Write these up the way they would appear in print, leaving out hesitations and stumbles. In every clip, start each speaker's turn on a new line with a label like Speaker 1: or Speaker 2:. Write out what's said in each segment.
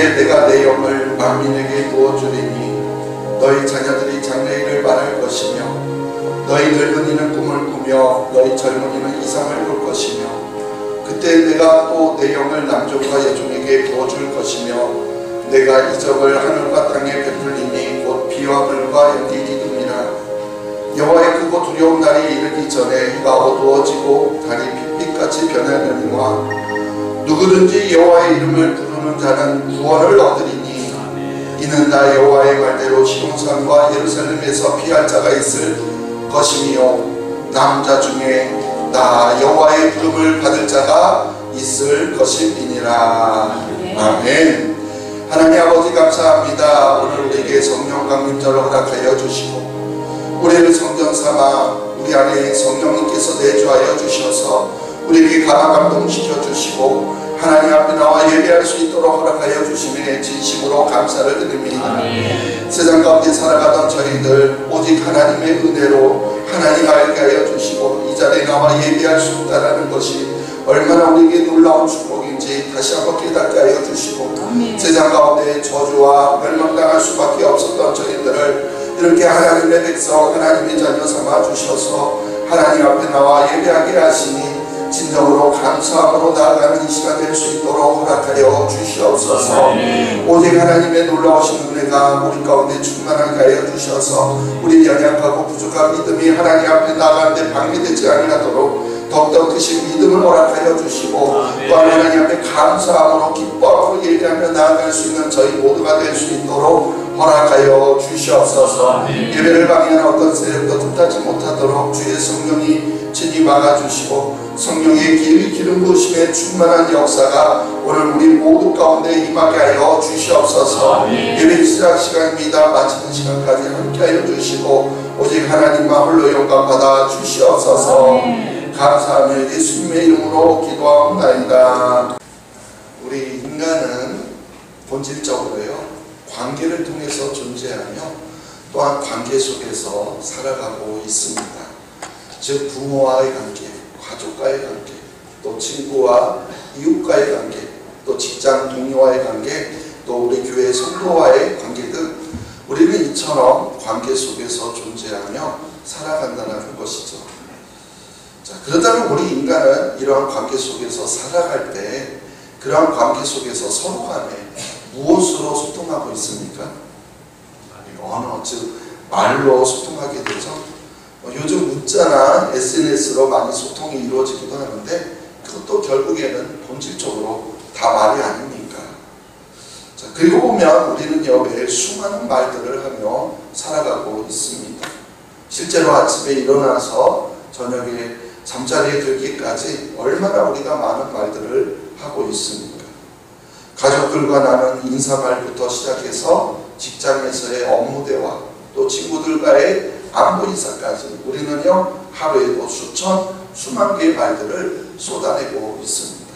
Speaker 1: 이에 내가 내 영을 만민에게 부어주리니 너희 자녀들이 장래일을 말할 것이며 너희 늙은이는 꿈을 꾸며 너희 젊은이는 이상을 볼 것이며 그때 내가 또 내 영을 남종과 여종에게 부어줄 것이며 내가 이적을 하늘과 땅에 베풀리니 곧 비와 불과 연기 기둥이라. 여호와의 크고 두려운 날이 이르기 전에 해가 어두워지고 달이 빛빛같이 변하려니와 누구든지 여호와의 이름을 부르는 자는 구원을 얻으리니 이는 나 여호와의 말대로 시온산과 예루살렘에서 피할 자가 있을 것이며 남자 중에 나 여호와의 부름을 받을 자가 있을 것임이니라. 아멘. 하나님 아버지 감사합니다. 오늘 우리에게 성령 강림절을 허락하여 주시고 우리를 성전 삼아 우리 안에 성령님께서 내주하여 주셔서 우리에게 감화 감동시켜 주시고 하나님 앞에 나와 예배할 수 있도록 허락하여 주심에 진심으로 감사를 드립니다. 세상 가운데 살아가던 저희들 오직 하나님의 은혜로 하나님 알게 하여 주시고 이 자리에 나와 예배할 수 있다는 것이 얼마나 우리에게 놀라운 축복인지 다시 한번 깨닫게 하여 주시고 세상 가운데 저주와 멸망당할 수밖에 없었던 저희들을 이렇게 하나님의 백성 하나님의 자녀 삼아 주셔서 하나님 앞에 나와 예배하게 하시니 진정으로 감사함으로 나아가는 이 시간 될 수 있도록 허락하여 주시옵소서. 오직 하나님의 놀라우신 은혜가 우리 가운데 충만하게 하여 주셔서 우리 연약하고 부족한 믿음이 하나님 앞에 나아가는 데 방해되지 아니하도록 더욱더 크신 믿음을 허락하여 주시고 또한 하나님 앞에 감사함으로 기뻐함으로 예배하며 나아갈 수 있는 저희 모두가 될 수 있도록 허락하여 주시옵소서. 예배를 방해하는 어떤 세력도 틈타지 못하도록 주의 성령이 친히 막아주시고 성령의 기름 부으심에 충만한 역사가 오늘 우리 모두 가운데 임하게 하여 주시옵소서. 예배 시작 시간입니다. 마치는 시간까지 함께하여 주시고 오직 하나님만 홀로 영광 받아 주시옵소서. 감사하며 예수님의 이름으로 기도하옵나이다. 우리 인간은 본질적으로요 관계를 통해서 존재하며 또한 관계 속에서 살아가고 있습니다. 즉 부모와의 관계, 가족과의 관계, 또 친구와 이웃과의 관계, 또 직장 동료와의 관계, 또 우리 교회 성도와의 관계 등 우리는 이처럼 관계 속에서 존재하며 살아간다는 것이죠. 자, 그렇다면 우리 인간은 이러한 관계 속에서 살아갈 때 그러한 관계 속에서 서로 간에 무엇으로 소통하고 있습니까? 언어, 즉 말로 소통하게 되죠. 요즘 문자나 SNS로 많이 소통이 이루어지기도 하는데 그것도 결국에는 본질적으로 다 말이 아닙니까? 자, 그리고 보면 우리는요 매일 수많은 말들을 하며 살아가고 있습니다. 실제로 아침에 일어나서 저녁에 잠자리에 들기까지 얼마나 우리가 많은 말들을 하고 있습니까? 가족들과 나눈 인사말부터 시작해서 직장에서의 업무 대화, 또 친구들과의 안부 인사까지 우리는요 하루에도 수만 개의 말들을 쏟아내고 있습니다.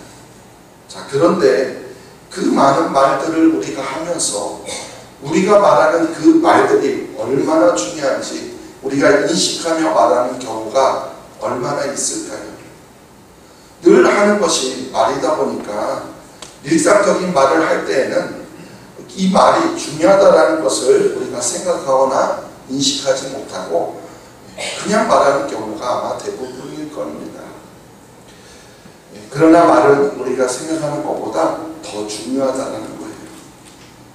Speaker 1: 자, 그런데 그 많은 말들을 우리가 하면서 우리가 말하는 그 말들이 얼마나 중요한지 우리가 인식하며 말하는 경우가 얼마나 있을까요? 늘 하는 것이 말이다 보니까 일상적인 말을 할 때에는 이 말이 중요하다는 것을 우리가 생각하거나 인식하지 못하고 그냥 말하는 경우가 아마 대부분일 겁니다. 그러나 말은 우리가 생각하는 것보다 더 중요하다는 거예요.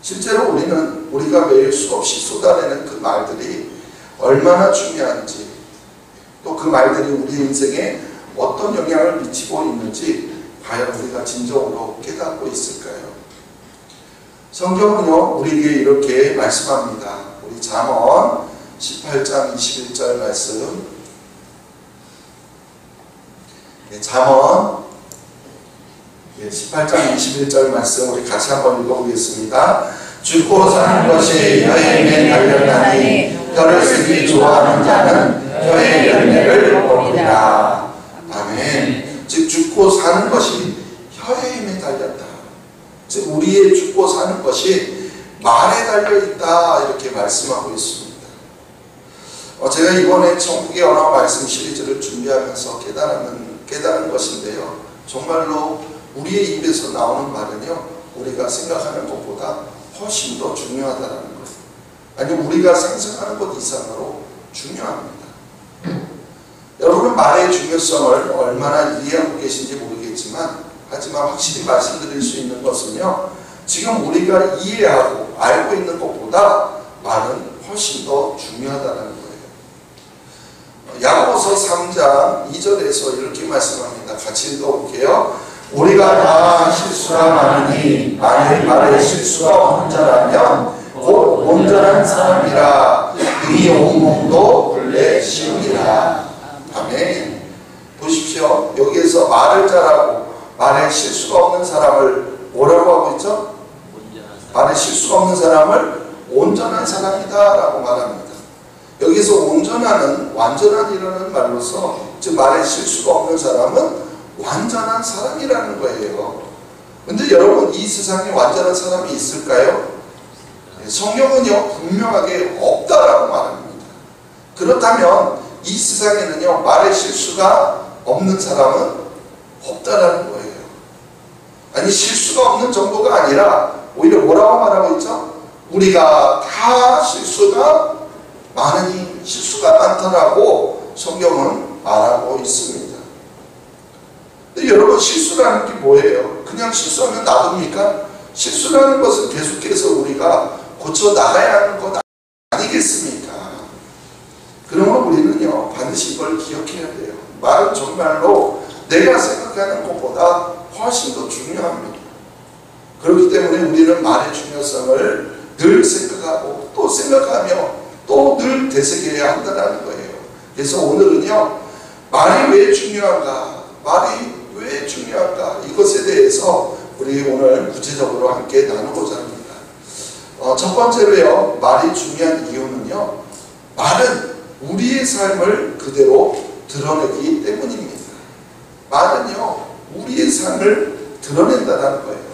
Speaker 1: 실제로 우리는 우리가 매일 수없이 쏟아내는 그 말들이 얼마나 중요한지 또 그 말들이 우리 인생에 어떤 영향을 미치고 있는지 과연 우리가 진정으로 깨닫고 있을까요? 성경은요 우리에게 이렇게 말씀합니다. 우리 잠언 18장 21절 말씀, 잠언 18장 21절 말씀 우리 같이 한번 읽어보겠습니다. 죽고 사는 것이 여행에 달렸나니 혀를 쓰기 좋아하는 자는 혀의 열매를 보리라. 아멘. 즉 죽고 사는 것이 혀의 힘에 달렸다. 즉 우리의 죽고 사는 것이 말에 달려있다 이렇게 말씀하고 있습니다. 제가 이번에 천국의 언어 말씀 시리즈를 준비하면서 깨달은 것인데요. 정말로 우리의 입에서 나오는 말은요 우리가 생각하는 것보다 훨씬 더 중요하다는 거예요. 아니 우리가 상상하는 것 이상으로 중요합니다. 여러분은 말의 중요성을 얼마나 이해하고 계신지 모르겠지만 하지만 확실히 말씀드릴 수 있는 것은요, 지금 우리가 이해하고 알고 있는 것보다 말은 훨씬 더 중요하다는 거예요. 야고보서 3장 2절에서 이렇게 말씀합니다. 같이 읽어볼게요. 우리가 다 실수가 많으니 만일 말에 실수가 없는 자라면 곧 온전한 사람이라 이 온몸도 본래 시험이라. 아멘. 보십시오. 여기에서 말을 잘하고 말에 실수가 없는 사람을 뭐라고 하고 있죠? 말에 실수가 없는 사람을 온전한 사람이다 라고 말합니다. 여기서 온전한은 완전한이라는 말로서 즉 말에 실수가 없는 사람은 완전한 사람이라는 거예요. 근데 여러분 이 세상에 완전한 사람이 있을까요? 성경은요 분명하게 없다라고 말합니다. 그렇다면 이 세상에는요 말에 실수가 없는 사람은 없다라는 거예요. 아니 실수가 없는 정도가 아니라 오히려 뭐라고 말하고 있죠? 우리가 다 실수가 많으니 실수가 많다라고 성경은 말하고 있습니다. 근데 여러분 실수라는 게 뭐예요? 그냥 실수하면 놔둡니까? 실수라는 것은 계속해서 우리가 고쳐 나가야 하는 것 아니겠습니까? 그러므로 우리는요 반드시 이걸 기억해야 돼요. 말은 정말로 내가 생각하는 것보다 훨씬 더 중요합니다. 그렇기 때문에 우리는 말의 중요성을 늘 생각하고 또 생각하며 또 늘 되새겨야 한다는 거예요. 그래서 오늘은요 말이 왜 중요한가, 말이 왜 중요한가 이것에 대해서 우리 오늘 구체적으로 함께 나누고자 합니다. 첫 번째로요 말이 중요한 이유는요 말은 우리의 삶을 그대로 드러내기 때문입니다. 말은요 우리의 삶을 드러낸다는 거예요.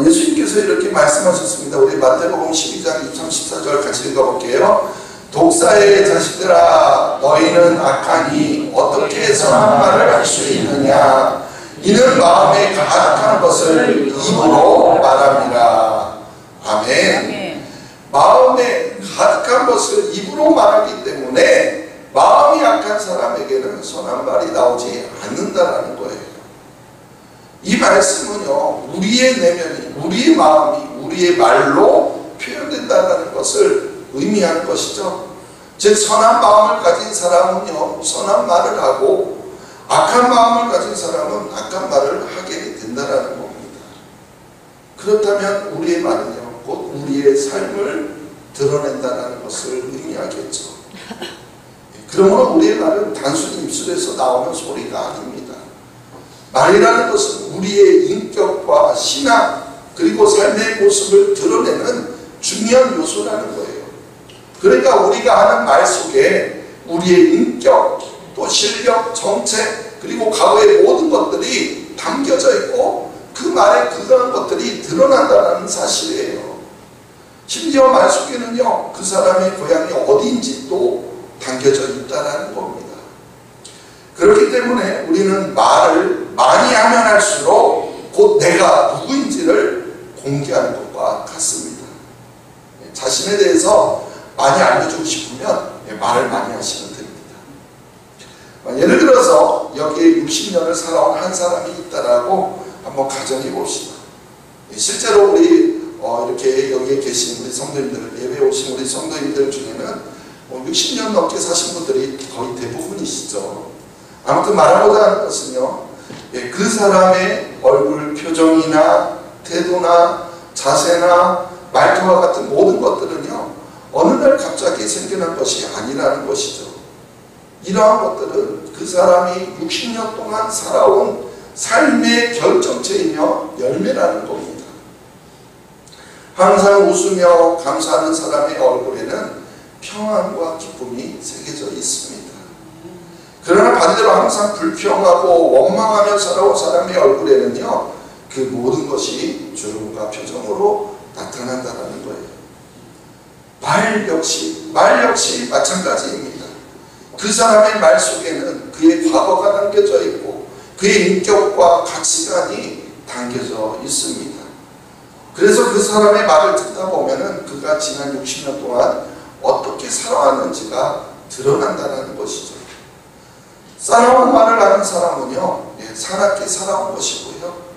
Speaker 1: 예수님께서 이렇게 말씀하셨습니다. 우리 마태복음 12장 2-14절 같이 읽어볼게요. 독사의 자식들아 너희는 악하니 어떻게 선한 말을 할 수 있느냐. 이는 마음에 가득한 것을 입으로 말합니다. 아멘. 마음에 가득한 것을 입으로 말하기 때문에 마음이 약한 사람에게는 선한 말이 나오지 않는다는 거예요. 이 말씀은요 우리의 내면이, 우리의 마음이 우리의 말로 표현된다는 것을 의미하는 것이죠. 즉 선한 마음을 가진 사람은요 선한 말을 하고 악한 마음을 가진 사람은 악한 말을 하게 된다는 겁니다. 그렇다면 우리의 말은요 곧 우리의 삶을 드러낸다는 것을 의미하겠죠. 그러므로 우리의 말은 단순히 입술에서 나오는 소리가 아닙니다. 말이라는 것은 우리의 인격과 신앙 그리고 삶의 모습을 드러내는 중요한 요소라는 거예요. 그러니까 우리가 하는 말 속에 우리의 인격, 또 실력, 정책 그리고 과거의 모든 것들이 담겨져 있고 그 말에 그러한 것들이 드러난다는 사실이에요. 심지어 말 속에는요 그 사람의 고향이 어디인지 또 담겨져 있다는 겁니다. 그렇기 때문에 우리는 말을 많이 하면 할수록 곧 내가 누구인지를 공개하는 것과 같습니다. 자신에 대해서 많이 알려주고 싶으면 말을 많이 하시면 됩니다. 예를 들어서 여기에 60년을 살아온 한 사람이 있다라고 한번 가정해 봅시다. 실제로 우리 이렇게 여기에 계신 우리 성도님들, 예배 오신 우리 성도님들 중에는 60년 넘게 사신 분들이 거의 대부분이시죠. 아무튼 말하고자 하는 것은요 그 사람의 얼굴 표정이나 태도나 자세나 말투와 같은 모든 것들은요 어느 날 갑자기 생겨난 것이 아니라는 것이죠. 이러한 것들은 그 사람이 60년 동안 살아온 삶의 결정체이며 열매라는 겁니다. 항상 웃으며 감사하는 사람의 얼굴에는 평안과 기쁨이 새겨져 있습니다. 그러나 반대로 항상 불평하고 원망하며 살아온 사람의 얼굴에는요 그 모든 것이 주름과 표정으로 나타난다는 거예요. 말 역시 마찬가지입니다. 그 사람의 말 속에는 그의 과거가 담겨져 있고 그의 인격과 가치관이 담겨져 있습니다. 그래서 그 사람의 말을 듣다 보면은 그가 지난 60년 동안 어떻게 살아왔는지가 드러난다는 것이죠. 살아온 말을 하는 사람은요, 사납게 살아온 것이고요.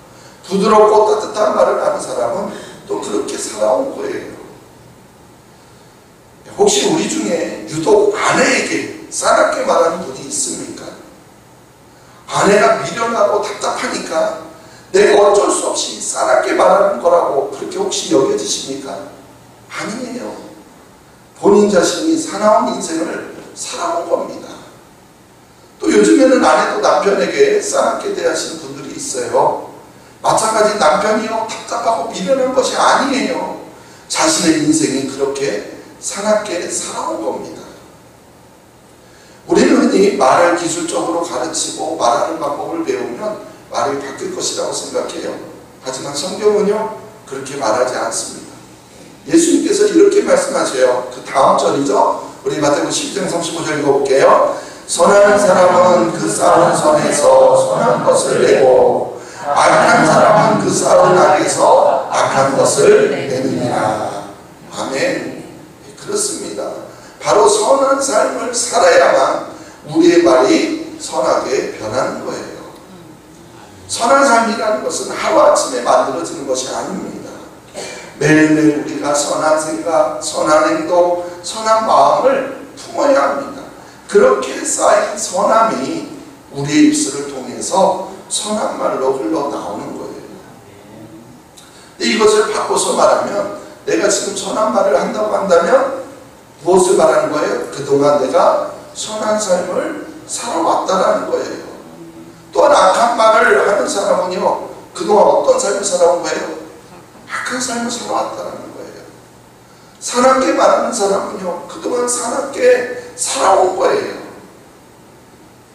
Speaker 1: 부드럽고 따뜻한 말을 하는 사람은 또 그렇게 살아온 거예요. 혹시 우리 중에 유독 아내에게 사납게 말하는 분이 있습니까? 아내가 미련하고 답답하니까 내가 어쩔 수 없이 사납게 말하는 거라고 그렇게 혹시 여겨지십니까? 아니에요. 본인 자신이 사나운 인생을 살아온 겁니다. 또 요즘에는 아내도 남편에게 사납게 대하시는 분들이 있어요. 마찬가지 남편이요 답답하고 미련한 것이 아니에요. 자신의 인생이 그렇게 사납게 살아온 겁니다. 우리는 흔히 말을 기술적으로 가르치고 말하는 방법을 배우면 말이 바뀔 것이라고 생각해요. 하지만 성경은요 그렇게 말하지 않습니다. 예수님께서 이렇게 말씀하셔요. 그 다음 절이죠. 우리 마태복음 12장 35절 읽어볼게요. 선한 사람은 그 쌓은 선에서 선한 것을 내고 악한 사람은 그 쌓은 악에서 악한 것을 내느니라. 아멘. 그렇습니다. 바로 선한 삶을 살아야만 우리의 말이 선하게 변하는 거예요. 선한 삶이라는 것은 하루아침에 만들어지는 것이 아닙니다. 매일매일 우리가 선한 생각, 선한 행동, 선한 마음을 품어야 합니다. 그렇게 쌓인 선함이 우리의 입술을 통해서 선한 말로 흘러나오는 거예요. 근데 이것을 바꿔서 말하면 내가 지금 선한 말을 한다고 한다면 무엇을 말하는 거예요? 그동안 내가 선한 삶을 살아왔다라는 거예요. 또한 악한 말을 하는 사람은요 그동안 어떤 삶을 살아온 거예요? 악한 삶을 살아왔다는 거예요. 사납게 말하는 사람은요 그동안 사납게 살아온 거예요.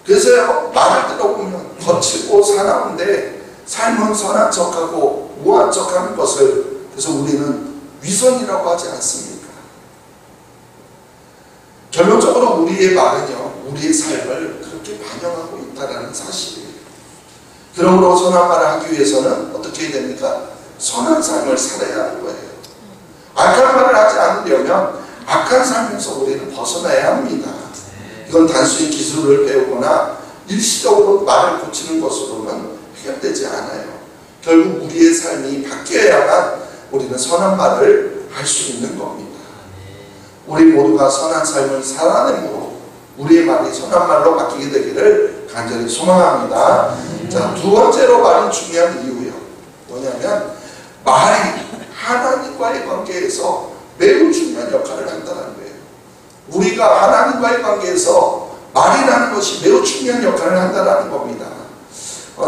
Speaker 1: 그래서 말을 들어보면 거칠고 사나운데 삶은 선한 척하고 우한 척하는 것을 그래서 우리는 위선이라고 하지 않습니까? 결론적으로 우리의 말은요 우리의 삶을 그렇게 반영하고 있다는 사실이에요. 그러므로 선한 말을 하기 위해서는 어떻게 해야 됩니까? 선한 삶을 살아야 하는 거예요. 악한 말을 하지 않으려면 악한 삶에서 우리는 벗어나야 합니다. 이건 단순히 기술을 배우거나 일시적으로 말을 고치는 것으로는 해결되지 않아요. 결국 우리의 삶이 바뀌어야만 우리는 선한 말을 할 수 있는 겁니다. 우리 모두가 선한 삶을 살아내므로 우리의 말이 선한 말로 바뀌게 되기를 간절히 소망합니다. 자, 두 번째로 말이 중요한 이유예요. 뭐냐면 말이 하나님과의 관계에서 매우 중요한 역할을 한다는 거예요. 우리가 하나님과의 관계에서 말이라는 것이 매우 중요한 역할을 한다는 겁니다.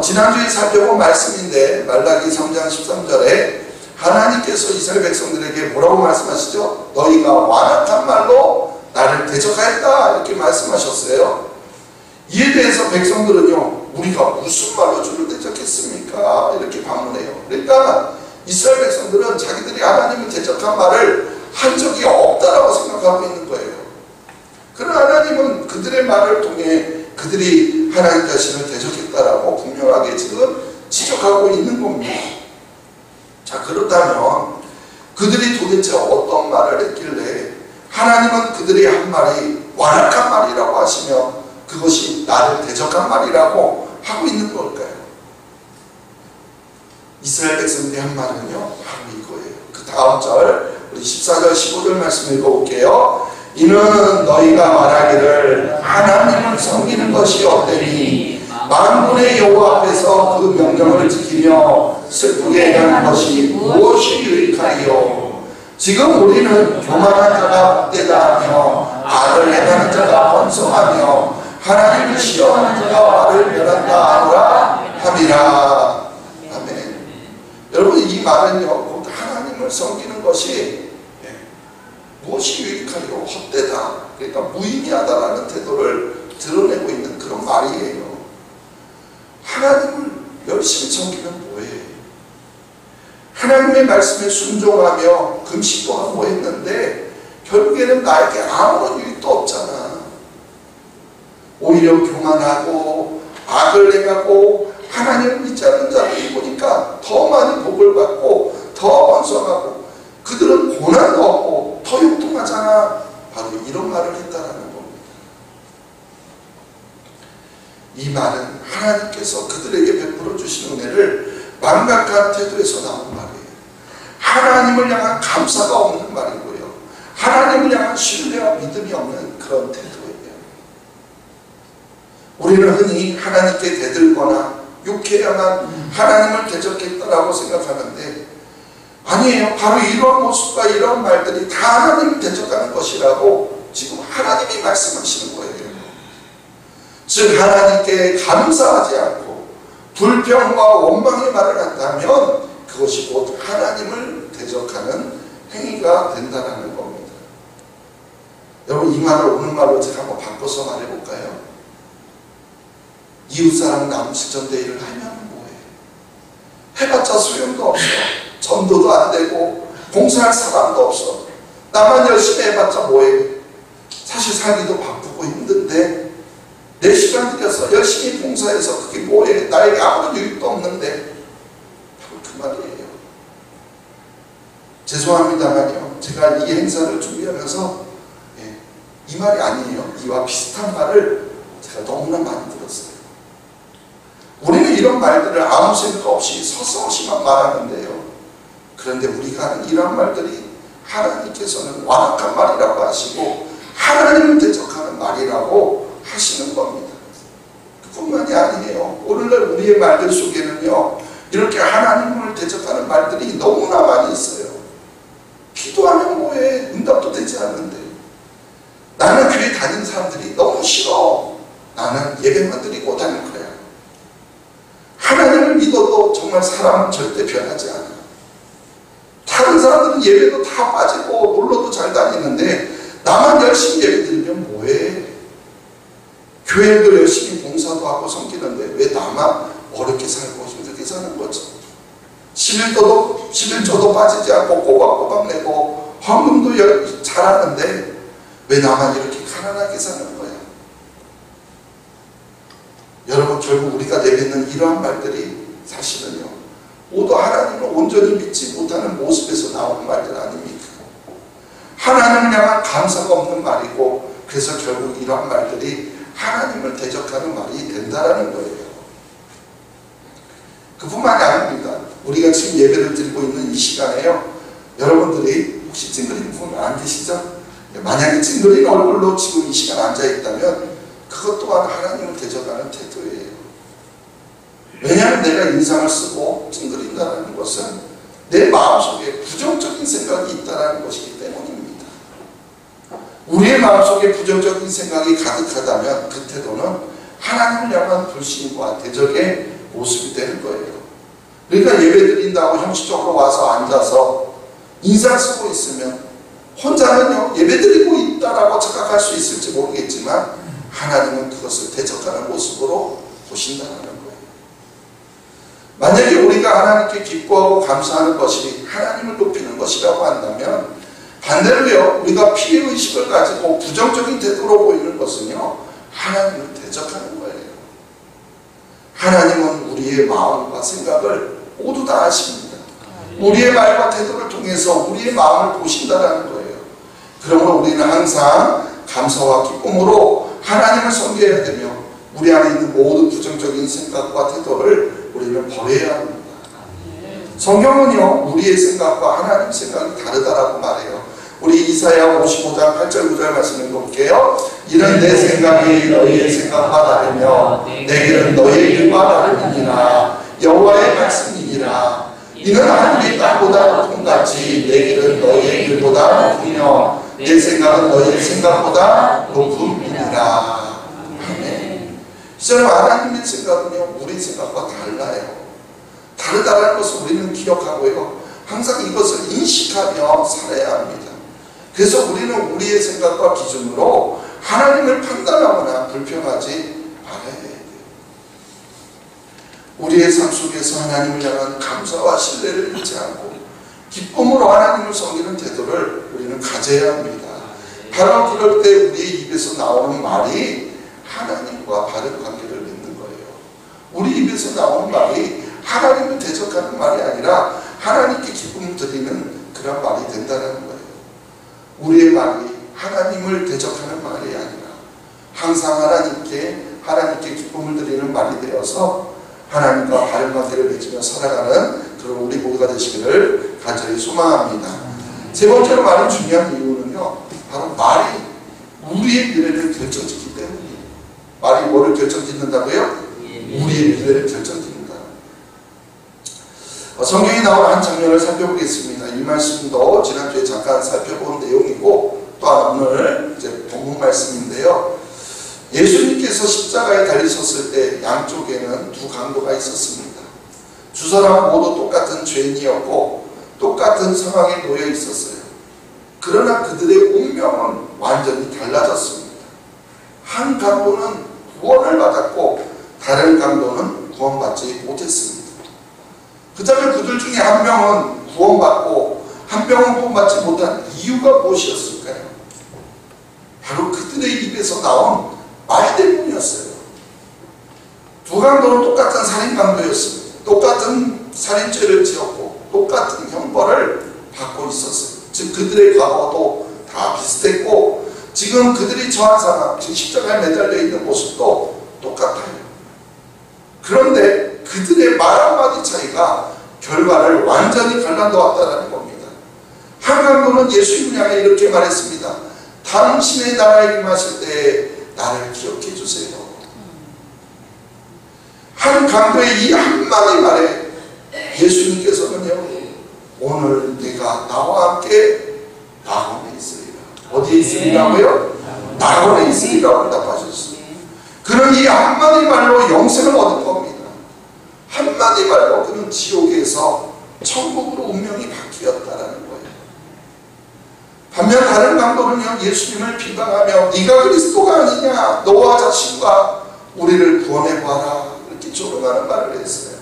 Speaker 1: 지난주에 살펴본 말씀인데 말라기 3장 13절에 하나님께서 이스라엘 백성들에게 뭐라고 말씀하시죠? 너희가 완악한 말로 나를 대적하였다 이렇게 말씀하셨어요. 이에 대해서 백성들은요 우리가 무슨 말로 주를 대적했습니까? 이렇게 반문해요. 그러니까 이스라엘 백성들은 자기들이 하나님을 대적한 말을 한 적이 없다라고 생각하고 있는 거예요. 그러나 하나님은 그들의 말을 통해 그들이 하나님 자신을 대적했다라고 분명하게 지금 지적하고 있는 겁니다. 자, 그렇다면 그들이 도대체 어떤 말을 했길래 하나님은 그들이 한 말이 완악한 말이라고 하시며 그것이 나를 대적한 말이라고 하고 있는 걸까요? 이스라엘 백성들이 한 말은요 바로 이거예요. 그 다음 절 우리 14절 15절 말씀 읽어볼게요. 이는 너희가 말하기를 하나님을 섬기는 것이 어때니 만군의 여호와 앞에서 그 명령을 지키며 슬프게 행하는 것이 무엇이 유익하리요. 지금 우리는 교만한 자가 복되다 하며 악을 행하는 자가 번성하며 하나님을 시험하는 자가 말을 멸한다 하노라 함이라. 아멘. 여러분 이 말은요 곧 하나님을 섬기는 것이 무엇이 유익하리요 헛되다 그러니까 무의미하다라는 태도를 드러내고 있는 그런 말이에요. 하나님을 열심히 섬기면 뭐해? 하나님의 말씀에 순종하며 금식도 하고 했는데 결국에는 나에게 아무런 유익도 없잖아. 오히려 교만하고 악을 행하고 하나님을 믿지 않는 자들이 보니까 더 많이 복을 받고 더 번성하고 그들은 고난도 없고 더 형통하잖아. 바로 이런 말을 했다라는 겁니다. 이 말은 하나님께서 그들에게 베풀어 주신 은혜를 망각한 태도에서 나온 말이에요. 하나님을 향한 감사가 없는 말이고요. 하나님을 향한 신뢰와 믿음이 없는 그런 태도예요. 우리는 흔히 하나님께 대들거나 욕해야만 하나님을 대적했다라고 생각하는데 아니에요. 바로 이런 모습과 이런 말들이 다 하나님을 대적하는 것이라고 지금 하나님이 말씀하시는 거예요. 즉 하나님께 감사하지 않고 불평과 원망의 말을 한다면 그것이 곧 하나님을 대적하는 행위가 된다는 겁니다. 여러분 이 말을 오늘 말로 제가 한번 바꿔서 말해볼까요? 이웃사랑 남실전대회를 하면 뭐해? 해봤자 소용도 없어. 전도도 안 되고 봉사할 사람도 없어. 나만 열심히 해봤자 뭐해? 사실 살기도 바쁘고 힘든데 내 시간 들여서 열심히 봉사해서 그게 뭐해? 나에게 아무런 유익도 없는데 바로 그 말이에요. 죄송합니다만요. 제가 이 행사를 준비하면서 이 말이 아니에요. 이와 비슷한 말을 제가 너무나 많이 들었어요. 우리는 이런 말들을 아무 생각 없이 서슴없이만 말하는데요. 그런데 우리가 하는 이런 말들이 하나님께서는 완악한 말이라고 하시고 하나님을 대적하는 말이라고 하시는 겁니다. 그뿐만이 아니에요. 오늘날 우리의 말들 속에는요. 이렇게 하나님을 대적하는 말들이 너무나 많이 있어요. 기도하면 뭐해? 응답도 되지 않는데. 나는 교회 다니는 사람들이 너무 싫어. 나는 예배만 드리고 다닐 거야. 하나님을 믿어도 정말 사람은 절대 변하지 않아. 다른 사람들은 예배도 다 빠지고 놀러도 잘 다니는데 나만 열심히 예배 드리면 뭐해? 교회도 열심히 봉사도 하고 섬기는데 왜 나만 어렵게 살고 힘들게 사는 거지? 11조도 빠지지 않고 꼬박꼬박 내고 헌금도 잘하는데 왜 나만 이렇게 가난하게 사는 거야? 여러분 결국 우리가 내뱉는 이러한 말들이 사실은요 모두 하나님을 온전히 믿지 못하는 모습에서 나오는 말들 아닙니까? 하나님을 향한 감사가 없는 말이고 그래서 결국 이러한 말들이 하나님을 대적하는 말이 된다라는 거예요. 그뿐만이 아닙니다. 우리가 지금 예배를 드리고 있는 이 시간에요. 여러분들이 혹시 찡그린 분 안 계시죠? 만약에 찡그린 얼굴로 지금 이 시간 앉아있다면 그것 또한 하나님을 대적하는 태도예요. 왜냐하면 내가 인상을 쓰고 찡그린다는 것은 내 마음속에 부정적인 생각이 있다는 것이기 때문입니다. 우리의 마음속에 부정적인 생각이 가득하다면 그 태도는 하나님을 향한 불신과 대적의 모습이 되는 거예요. 그러니까 예배 드린다고 형식적으로 와서 앉아서 인상 쓰고 있으면 혼자는요 예배 드리고 있다라고 착각할 수 있을지 모르겠지만 하나님은 그것을 대적하는 모습으로 보신다는 거예요. 만약에 우리가 하나님께 기뻐하고 감사하는 것이 하나님을 높이는 것이라고 한다면 반대로요 우리가 피해의식을 가지고 부정적인 태도로 보이는 것은요 하나님을 대적하는 거예요. 하나님은 우리의 마음과 생각을 모두 다 아십니다. 우리의 말과 태도를 통해서 우리의 마음을 보신다는 거예요. 그러므로 우리는 항상 감사와 기쁨으로 하나님을 섬겨야 되며 우리 안에 있는 모든 부정적인 생각과 태도를 우리는 버려야 합니다. 성경은요 우리의 생각과 하나님 생각이 다르다라고 말해요. 우리 이사야 55장 8절 9절 말씀 읽어볼게요. 이는 내 생각이 너희의 생각과 다르며 내 길은 너희의 길과 다르니라. 여호와의 말씀이니라. 이는 하늘이 땅보다 높음같이 내 길은 너희의 길보다 높으며 내 생각은 너희의 생각보다 높음이니라. 아멘. 이처럼 하나님의 생각은요 우리 생각과 달라요. 다르다는 것을 우리는 기억하고요 항상 이것을 인식하며 살아야 합니다. 그래서 우리는 우리의 생각과 기준으로 하나님을 판단하거나 불평하지 말아야 돼요. 우리의 삶 속에서 하나님을 향한 감사와 신뢰를 잃지 않고 기쁨으로 하나님을 섬기는 태도를 우리는 가져야 합니다. 바로 그럴 때 우리의 입에서 나오는 말이 하나님과 바른 관계를 맺는 거예요. 우리 입에서 나오는 말이 하나님을 대적하는 말이 아니라 하나님께 기쁨을 드리는 그런 말이 된다는 거예요. 우리의 말이 하나님을 대적하는 말이 아니라 항상 하나님께 기쁨을 드리는 말이 되어서 하나님과 바른 관계를 맺으며 살아가는 그런 우리 모두가 되시기를 간절히 소망합니다. 세 번째로 말이 중요한 이유는요, 바로 말이 우리의 미래를 결정짓기 때문이에요. 말이 뭐를 결정짓는다고요? 우리의 미래를 결정짓는다. 성경에 나온 한 장면을 살펴보겠습니다. 이 말씀도 지난주에 잠깐 살펴본 내용이고 또 하나 오늘 이제 본문 말씀인데요. 예수님께서 십자가에 달리셨을 때 양쪽에는 두 강도가 있었습니다. 두 사람 모두 똑같은 죄인이었고 똑같은 상황에 놓여 있었어요. 그러나 그들의 운명은 완전히 달라졌습니다. 한 강도는 구원을 받았고 다른 강도는 구원받지 못했습니다. 그렇다면 그들 중에 한 명은 구원받고 한 명은 구원받지 못한 이유가 무엇이었을까요? 바로 그들의 입에서 나온 말 때문이었어요. 두 강도는 똑같은 살인 강도였습니다. 똑같은 살인죄를 지었고 똑같은 형벌을 받고 있었어요. 즉 그들의 과거도 다 비슷했고 지금 그들이 처한 상황, 즉 십자가에 매달려 있는 모습도 똑같아요. 그런데 그들의 말 한마디 차이가 결과를 완전히 갈라놓았다는 겁니다. 한 강도는 예수님을 향해 이렇게 말했습니다. 당신의 나라에 임하실 때 나를 기억해 주세요. 한 강도의 이 한마디 말에 예수님께서는요, 오늘 내가 나와 함께 낙원에 있으리라. 어디에 있으리라고요? 낙원에 있으리라고 응답하셨어요. 그런 이 한마디 말로 영생을 얻을 겁니다. 한마디 말로 그는 지옥에서 천국으로 운명이 바뀌었다라는 거예요. 반면 다른 강도는요, 예수님을 비방하며 네가 그리스도가 아니냐, 너와 자신과 우리를 구원해봐라, 이렇게 조롱하는 말을 했어요.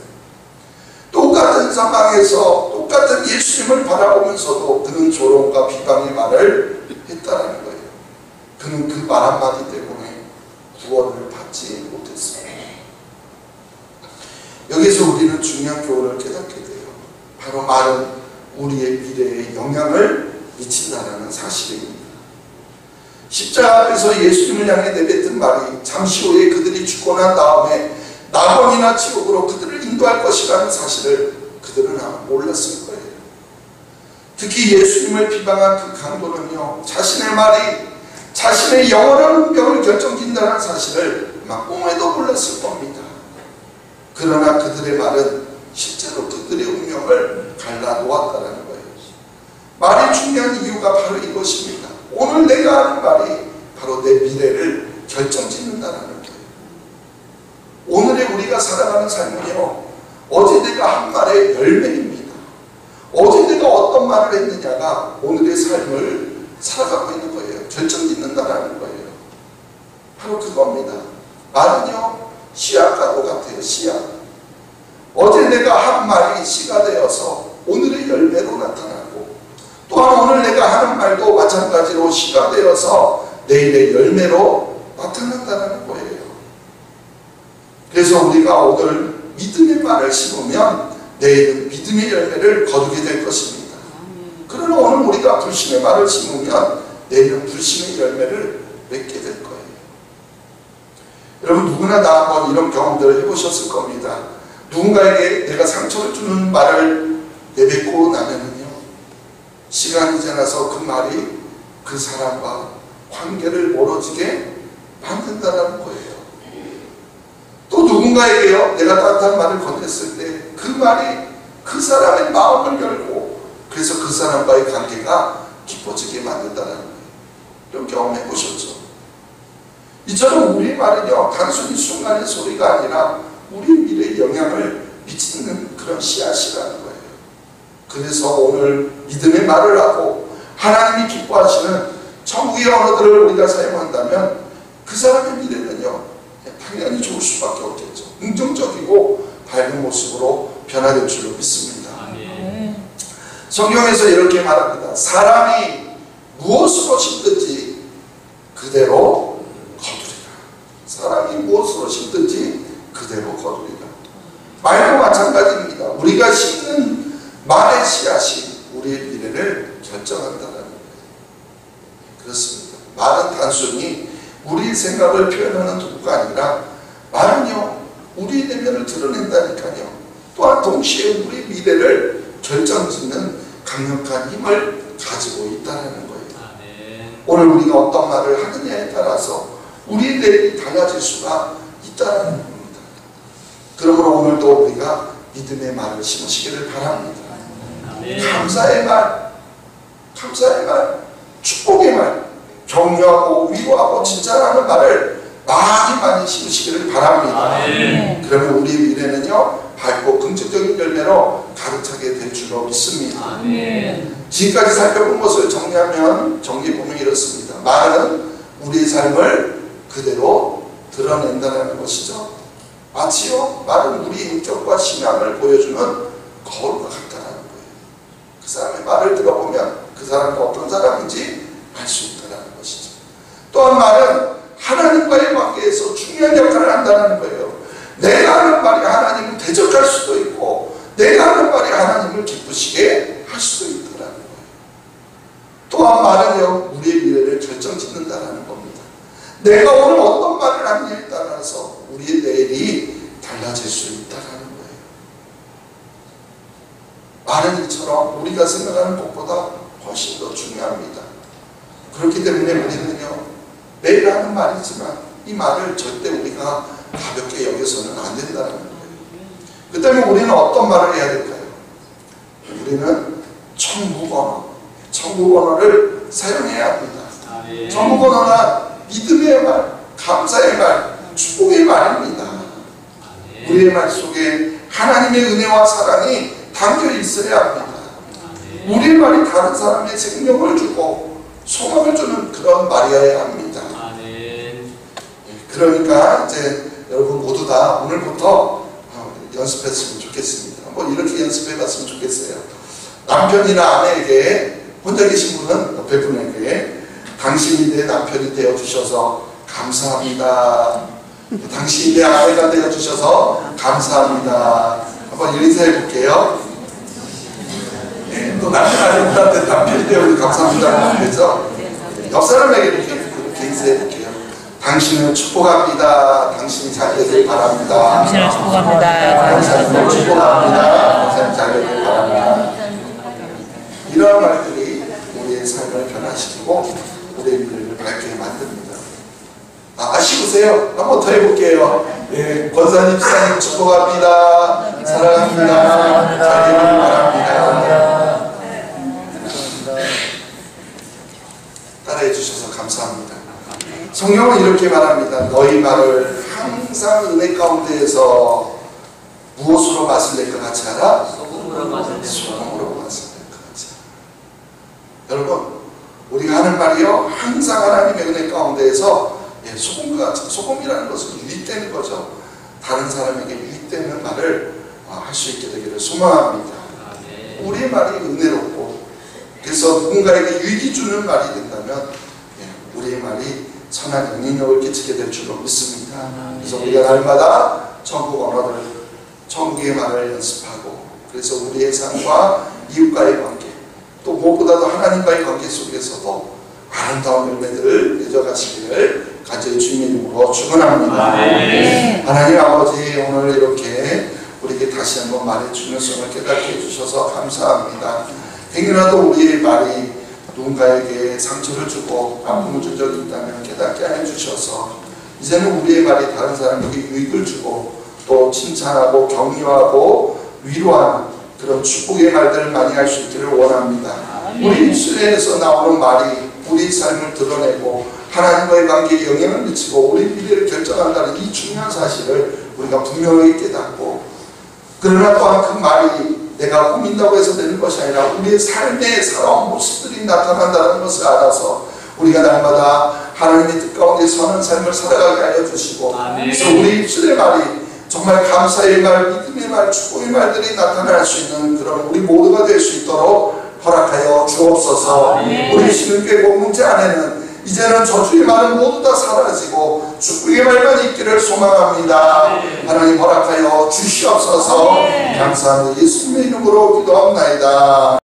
Speaker 1: 똑같은 상황에서 똑같은 예수님을 바라보면서도 그는 조롱과 비방의 말을 했다는 거예요. 그는 그 말 한마디 때문에 구원을 받지 못했습니다. 여기서 우리는 중요한 교훈을 깨닫게 돼요. 바로 말은 우리의 미래에 영향을 미친다는 사실입니다. 십자가 앞에서 예수님을 향해 내뱉은 말이 잠시 후에 그들이 죽고 난 다음에 낙원이나 지옥으로 그들을 인도할 것이라는 사실을 그들은 아마 몰랐을 거예요. 특히 예수님을 비방한 그 강도는요, 자신의 말이 자신의 영원한 운명을 결정짓는다는 사실을 아마 꿈에도 몰랐을 겁니다. 그러나 그들의 말은 실제로 그들의 운명을 갈라놓았다는 거예요. 말이 중요한 이유가 바로 이것입니다. 오늘 내가 하는 말이 바로 내 미래를 결정짓는다는 거예요. 오늘의 우리가 살아가는 삶은요, 어제 내가 한 말의 열매입니다. 어제 내가 어떤 말을 했느냐가 오늘의 삶을 살아가고 있는 거예요. 결정짓는다는 거예요. 바로 그겁니다. 말은요, 씨앗과도 같아요. 씨앗. 어제 내가 한 말이 씨가 되어서 오늘의 열매로 나타나고, 또한 오늘 내가 하는 말도 마찬가지로 씨가 되어서 내일의 열매로 나타난다는 거예요. 그래서 우리가 오늘 믿음의 말을 심으면 내일은 믿음의 열매를 거두게 될 것입니다. 그러나 오늘 우리가 불신의 말을 심으면 내일은 불신의 열매를 맺게 될 거예요. 여러분, 누구나 다 한번 이런 경험들을 해보셨을 겁니다. 누군가에게 내가 상처를 주는 말을 내뱉고 나면은요, 시간이 지나서 그 말이 그 사람과 관계를 멀어지게 만든다는 거예요. 또 누군가에게요, 내가 따뜻한 말을 건넸을 때 그 말이 그 사람의 마음을 열고 그래서 그 사람과의 관계가 깊어지게 만든다는 거예요. 이런 경험 해보셨죠? 이처럼 우리 말은요, 단순히 순간의 소리가 아니라 우리 미래에 영향을 미치는 그런 씨앗이라는 거예요. 그래서 오늘 믿음의 말을 하고 하나님이 기뻐하시는 천국의 언어들을 우리가 사용한다면 그 사람의 미래는요, 당연히 좋을 수밖에 없겠죠. 긍정적이고 밝은 모습으로 변화될 줄로 믿습니다. 성경에서 이렇게 말합니다. 사람이 무엇으로 심든지 그대로 거두리라. 사람이 무엇으로 심든지 그대로 거두리라. 마찬가지입니다. 우리가 심는 말의 씨앗이 우리의 미래를 결정한다는 거예요. 그렇습니다. 말은 단순히 우리의 생각을 표현하는 도구가 아니라 말은요, 우리의 내면을 드러낸다니까요. 또한 동시에 우리 미래를 결정짓는 강력한 힘을 가지고 있다는 거예요. 오늘 우리가 어떤 말을 하느냐에 따라서 우리의 내일이 달라질 수가 있다는 겁니다. 그러므로 오늘도 우리가 믿음의 말을 심으시기를 바랍니다. 감사의 말, 감사의 말, 축복의 말, 격려하고 위로하고 칭찬하는 말을 많이 심으시기를 바랍니다. 그러면 우리 미래는요, 밝고 긍정적인 열매로 가득 차게 될 줄로 믿습니다. 지금까지 살펴본 것을 정리해보면 이렇습니다. 말은 우리의 삶을 그대로 드러낸다는 것이죠. 마치요, 말은 우리의 인격과 신앙을 보여주는 거울과 같다는 거예요. 그 사람의 말을 들어보면 그 사람이 어떤 사람인지 알 수 있다는 것이죠. 또한 말은 하나님과의 관계에서 중요한 역할을 한다는 거예요. 내가 하는 말이 하나님을 대적할 수도 있고 내가 하는 말이 하나님을 기쁘시게 할 수도 있다는 거예요. 또한 말은요, 우리의 미래를 결정짓는다는 겁니다. 내가 오늘 어떤 말을 하느냐에 따라서 우리의 내일이 달라질 수 있다는 거예요. 말은 이처럼 우리가 생각하는 것보다 훨씬 더 중요합니다. 그렇기 때문에 우리는요, 매일 하는 말이지만 이 말을 절대 우리가 가볍게 여겨서는 안 된다는 거예요. 그 때문에 우리는 어떤 말을 해야 될까요? 우리는 천국 언어를 사용해야 합니다. 천국 언어는 믿음의 말, 감사의 말, 축복의 말입니다. 우리의 말 속에 하나님의 은혜와 사랑이 담겨 있어야 합니다. 우리의 말이 다른 사람의 생명을 주고 소망을 주는 그런 말이어야 합니다. 그러니까 이제 여러분 모두 다 오늘부터 연습했으면 좋겠습니다. 한번 이렇게 연습해봤으면 좋겠어요. 남편이나 아내에게, 혼자 계신 분은 옆에 분에게 당신이 내 남편이 되어주셔서 감사합니다. 당신이 내 아내가 되어주셔서 감사합니다. 한번 인사해 볼게요. 또 남편 아내분한테 남편이 되어주셔서 감사합니다. 그래서 옆 사람에게 이렇게 인사해 볼게요. 당신을 축복합니다. 당신이 잘 되길 바랍니다.
Speaker 2: 당신을 축복합니다.
Speaker 1: 당신을 축복합니다. 당신이 잘 되길 바랍니다. 이러한 말들이 우리의 삶을 변화시키고 우리의 미래를 밝게 만듭니다. 아쉬우세요? 한번 더 해볼게요. 예, 권사님, 집사님 축복합니다. 사랑합니다. 잘 되길 바랍니다. 따라해 주셔서 감사합니다. 성경은 이렇게 말합니다. 너희 말을 항상 은혜 가운데에서 무엇으로 맛을 낼 것 같이 하라? 소금으로 맛을 낼 것 같이 하라. 여러분, 우리가 하는 말이요, 항상 하나님의 은혜 가운데에서 소금이라는 것은 유익되는 거죠. 다른 사람에게 유익되는 말을 할 수 있게 되기를 소망합니다. 우리의 말이 은혜롭고 그래서 누군가에게 유익이 주는 말이 된다면 우리의 말이 선한 영향력을 끼치게 될 줄로 믿습니다. 그래서 우리가 날마다 천국 언어를, 천국의 말을 연습하고, 그래서 우리의 삶과 이웃과의 관계, 또 무엇보다도 하나님과의 관계 속에서도 아름다운 열매들을 맺어가시기를 간절히 주님의 이름으로 축원합니다. 하나님 아버지, 오늘 이렇게 우리에게 다시 한번 말의 중요성을 깨닫게 해주셔서 감사합니다. 행여라도 우리의 말이 누군가에게 상처를 주고 아픔을 준 적이 있다면 깨닫게 해주셔서 이제는 우리의 말이 다른 사람에게 유익을 주고 또 칭찬하고 격려하고 위로하는 그런 축복의 말들을 많이 할 수 있기를 원합니다. 우리 입술에서 나오는 말이 우리 삶을 드러내고 하나님과의 관계에 영향을 미치고 우리 미래를 결정한다는 이 중요한 사실을 우리가 분명하게 깨닫고, 그러나 또한 그 말이 내가 꾸민다고 해서 되는 것이 아니라 우리의 삶의 살아온 모습들이 나타난다는 것을 알아서 우리가 날마다 하나님의 뜻 가운데 선한 삶을 살아가게 알려주시고, 그래서 우리 입술의 말이 정말 감사의 말, 믿음의 말, 축복의 말들이 나타날 수 있는 그런 우리 모두가 될 수 있도록 허락하여 주옵소서. 우리 시민교회 공동체 안에는 이제는 저주의 말은 모두 다 사라지고 축복의 말만 있기를 소망합니다. 하나님 허락하여 주시옵소서. 감사합니다. 예수님의 이름으로 기도합나이다.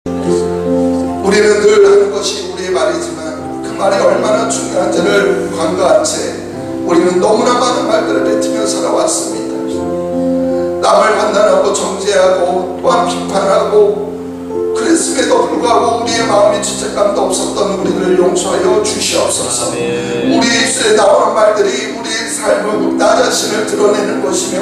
Speaker 1: 우리는 늘 하는 것이 우리의 말이지만 그 말이 얼마나 중요한지를 간과한 채 우리는 너무나 많은 말들을 뱉으며 살아왔습니다. 남을 판단하고 정죄하고 또한 비판하고 그랬음에도 불구하고 우리의 마음에 죄책감도 없었던 우리를 용서하여 주시옵소서. 우리 입술에 나오는 말들이 우리의 삶을 나 자신을 드러내는 것이며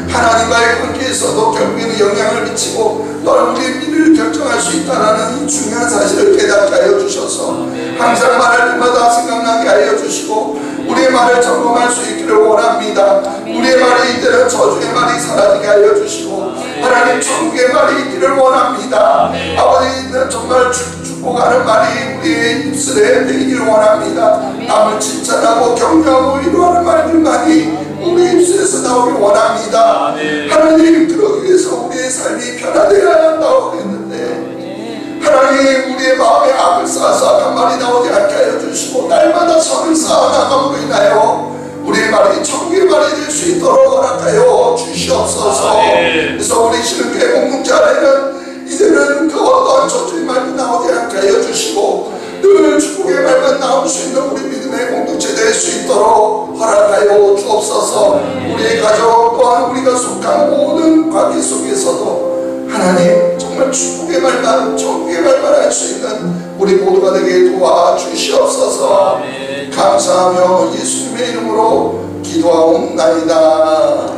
Speaker 1: 하나님과의 관계에서도 결국에는 영향을 미치고 또한 우리의 미래를 결정할 수 있다는 이 중요한 사실을 깨닫게 하여 주셔서 항상 말할 때마다 생각나게 하여 주시고 우리의 말을 점검할 수 있기를 원합니다. 우리의 말이 이제는 저주의 말이 사라지게 하여 주시고 하나님 천국의 말이 있기를 원합니다. 아버지는 정말 축복하는 말이 우리의 입술에 되기를 원합니다. 남을 칭찬하고 격려하고 위로하는 말들만이 우리 입술에서 나오길 원합니다. 하나님, 그러기 위해서 우리의 삶이 변화되어야 한다고 했는데 하나님, 우리의 마음에 악을 쌓아서 악한 말이 나오지 않게 하여 주시고 날마다 선을 쌓아나감으로 인하여 우리의 말이 천국의 말이 될 수 있도록 허락하여 주시옵소서. 그래서 우리 신흥교회 공동체 안에는 이제는 그 어떠한 저주의 말도 나오지 않게 하여 주시고 늘 축복의 말만 나올 수 있는 우리 믿음의 공동체 될 수 있도록 허락하여 주옵소서. 우리의 가족 또한 우리가 속한 모든 관계 속에서도 하나님 정말 축복의 말만 천국의 말만 할 수 있는 우리 모두가 되게 도와주시옵소서. 감사하며 예수님의 이름으로 기도하옵나이다.